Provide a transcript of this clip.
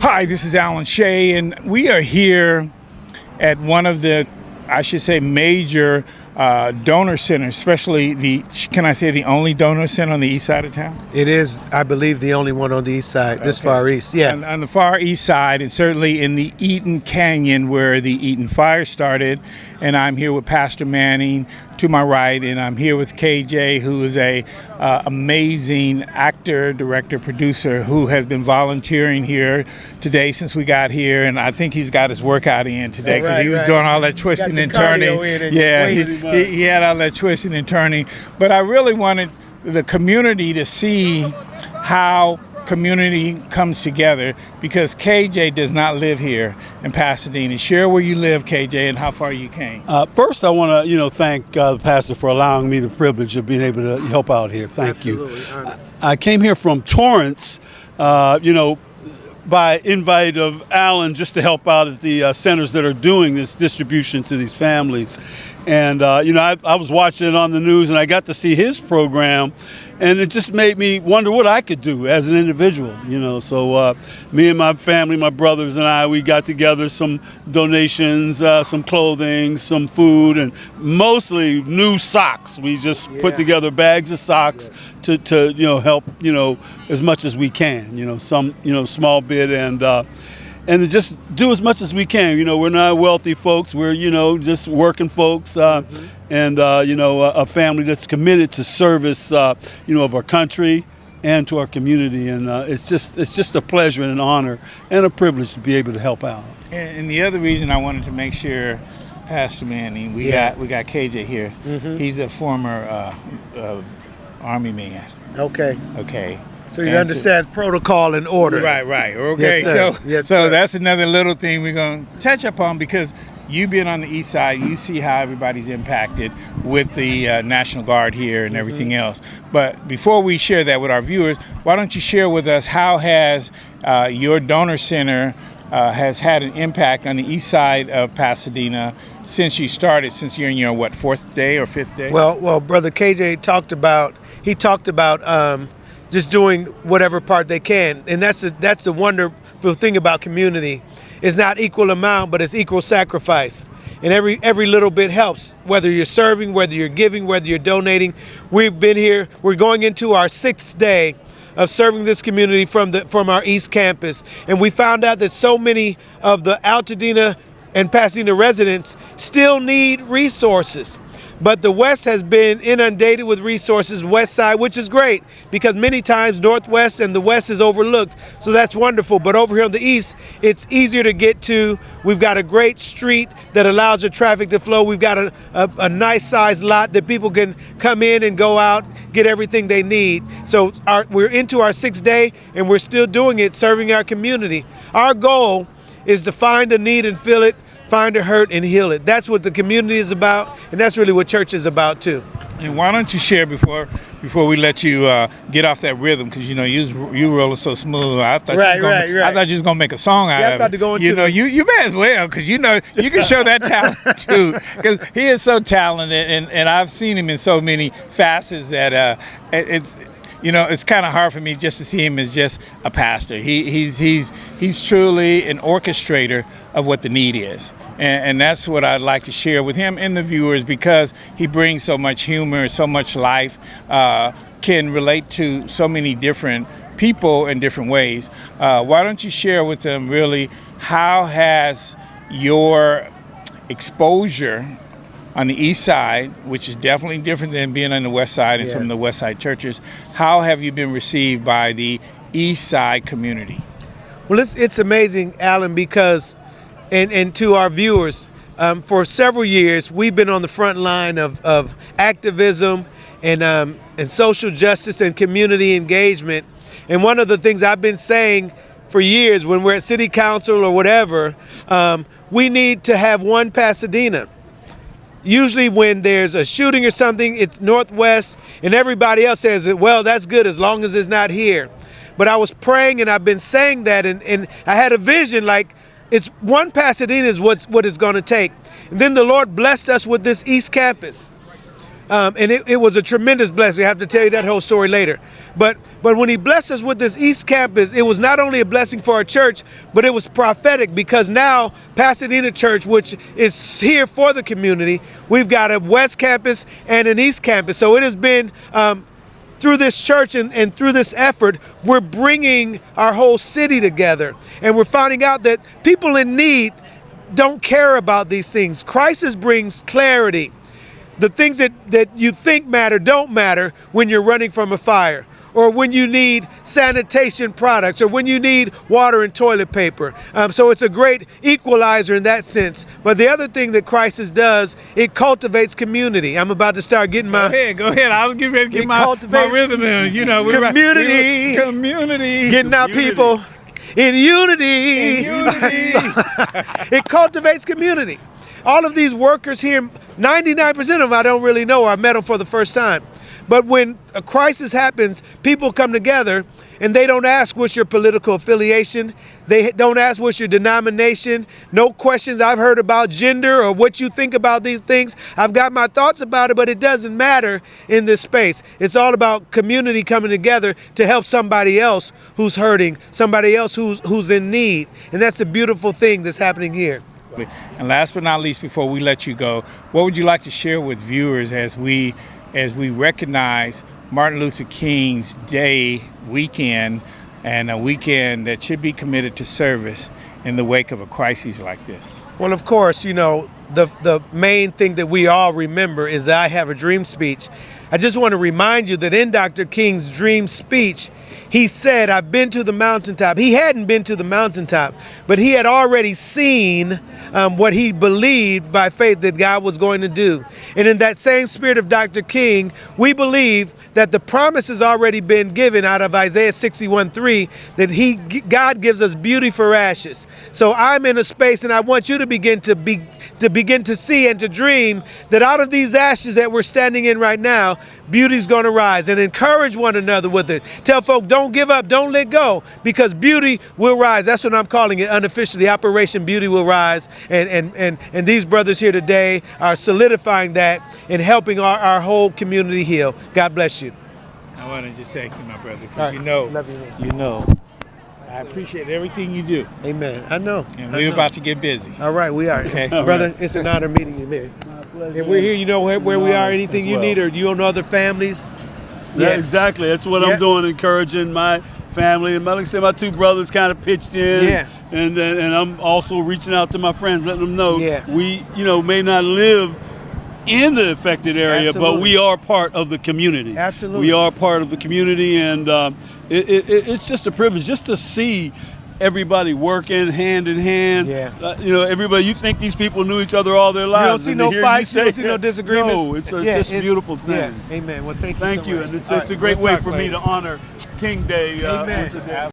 Hi, this is Allen Shay, and we are here at one of the, I should say, major donor centers, especially can I say the only donor center on the east side of town? It is, I believe, the only one on the east side, this far east, yeah. On the far east side, and certainly in the Eaton Canyon where the Eaton Fire started. And I'm here with Pastor Manning to my right, and I'm here with KJ, who is a amazing actor, director, producer who has been volunteering here today since we got here. And I think he's got his workout in today because he was doing all that twisting and turning. Yeah, he had all that twisting and turning. But I really wanted the community to see how community comes together, because KJ does not live here in Pasadena. Share where you live, KJ, and how far you came. First, I want to thank the pastor for allowing me the privilege of being able to help out here. Thank you. I came here from Torrance, by invite of Allen, just to help out at the centers that are doing this distribution to these families. And, I was watching it on the news, and I got to see his program, and it just made me wonder what I could do as an individual, So me and my family, my brothers and I, we got together some donations, some clothing, some food, and mostly new socks. We just put together bags of socks to help, as much as we can, some, small bit, and to just do as much as we can. We're not wealthy folks. We're, just working folks, and a family that's committed to service, of our country and to our community. And it's just a pleasure and an honor and a privilege to be able to help out. And the other reason I wanted to make sure, Pastor Manning, we got KJ here. He's a former Army man. Okay. So you understand protocol and order. Right. Okay. Yes, so that's another little thing we're going to touch upon, because you being on the east side, you see how everybody's impacted with the National Guard here and everything else. But before we share that with our viewers, why don't you share with us how has your donor center has had an impact on the east side of Pasadena since you started, since you're in your, fourth day or fifth day? Well, Brother KJ talked about just doing whatever part they can. And that's the wonderful thing about community. It's not equal amount, but it's equal sacrifice. And every little bit helps, whether you're serving, whether you're giving, whether you're donating. We've been here, we're going into our 6th day of serving this community from our East Campus. And we found out that so many of the Altadena and Pasadena residents still need resources. But the West has been inundated with resources, West Side, which is great, because many times Northwest and the West is overlooked. So that's wonderful. But over here on the East, it's easier to get to. We've got a great street that allows the traffic to flow. We've got a nice sized lot that people can come in and go out, get everything they need. So we're into our 6th day, and we're still doing it, serving our community. Our goal is to find a need and fill it, find a hurt and heal it. That's what the community is about, and that's really what church is about too. And why don't you share before we let you get off that rhythm, because you rolling so smooth. I thought you was gonna make a song out of it. I'm about to go into you may as well, because you can show that talent too, because he is so talented, and I've seen him in so many facets that it's kind of hard for me just to see him as just a pastor. He's truly an orchestrator of what the need is. And that's what I'd like to share with him and the viewers, because he brings so much humor, so much life, can relate to so many different people in different ways. Why don't you share with them really how has your exposure on the east side, which is definitely different than being on the west side and some of the west side churches, how have you been received by the east side community? Well, it's amazing, Alan, because and to our viewers, for several years we've been on the front line of activism and social justice and community engagement. And one of the things I've been saying for years when we're at city council or whatever, we need to have one Pasadena. Usually when there's a shooting or something, it's Northwest, and everybody else says, well, that's good as long as it's not here. But I was praying, and I've been saying that, and I had a vision like it's one Pasadena is what it's going to take. And then the Lord blessed us with this East Campus. And it was a tremendous blessing. I have to tell you that whole story later. But when he blessed us with this East Campus, it was not only a blessing for our church, but it was prophetic, because now Pasadena Church, which is here for the community, we've got a West Campus and an East Campus. So it has been through this church and through this effort, we're bringing our whole city together. And we're finding out that people in need don't care about these things. Crisis brings clarity. The things that you think matter don't matter when you're running from a fire, or when you need sanitation products, or when you need water and toilet paper. So it's a great equalizer in that sense. But the other thing that crisis does, it cultivates community. I'm about to start getting my... Go ahead. I was getting ready to get my rhythm in. You know, community. Community. Getting our people in unity. It cultivates community. All of these workers here, 99% of them I don't really know, or I met them for the first time. But when a crisis happens, people come together and they don't ask what's your political affiliation. They don't ask what's your denomination. No questions I've heard about gender or what you think about these things. I've got my thoughts about it, but it doesn't matter in this space. It's all about community coming together to help somebody else who's hurting, somebody else who's in need. And that's a beautiful thing that's happening here. And last but not least, before we let you go, what would you like to share with viewers as we recognize Martin Luther King's Day weekend, and a weekend that should be committed to service in the wake of a crisis like this? Well, of course, you know, the main thing that we all remember is the I Have a Dream speech. I just want to remind you that in Dr. King's dream speech, he said, I've been to the mountaintop. He hadn't been to the mountaintop, but he had already seen what he believed by faith that God was going to do. And in that same spirit of Dr. King, we believe that the promise has already been given out of Isaiah 61:3, that God gives us beauty for ashes. So I'm in a space, and I want you to begin to see and to dream that out of these ashes that we're standing in right now, beauty's going to rise, and encourage one another with it. Tell folk, don't give up, don't let go, because beauty will rise. That's what I'm calling it unofficially. Operation Beauty will rise. And these brothers here today are solidifying that and helping our whole community heal. God bless you. I want to just thank you, my brother, because Right. love you, I appreciate everything you do. Amen. I know. And we're about to get busy. All right, we are. Okay. Brother, it's an honor meeting you there. And we're here, you know where we are, anything you need, or do you know other families? Yeah, exactly. That's what I'm doing, encouraging my family. And like I said, my two brothers kind of pitched in. Yeah. And I'm also reaching out to my friends, letting them know we, may not live in the affected area, but we are part of the community. Absolutely. We are part of the community, and it's just a privilege just to see everybody working hand in hand. Yeah. Everybody, you think these people knew each other all their lives. You don't see no fights, you don't see no disagreements. No, it's just a beautiful thing. Yeah. Amen. Well, thank you so Thank you. much. And it's a great way for me to honor King Day Amen. today.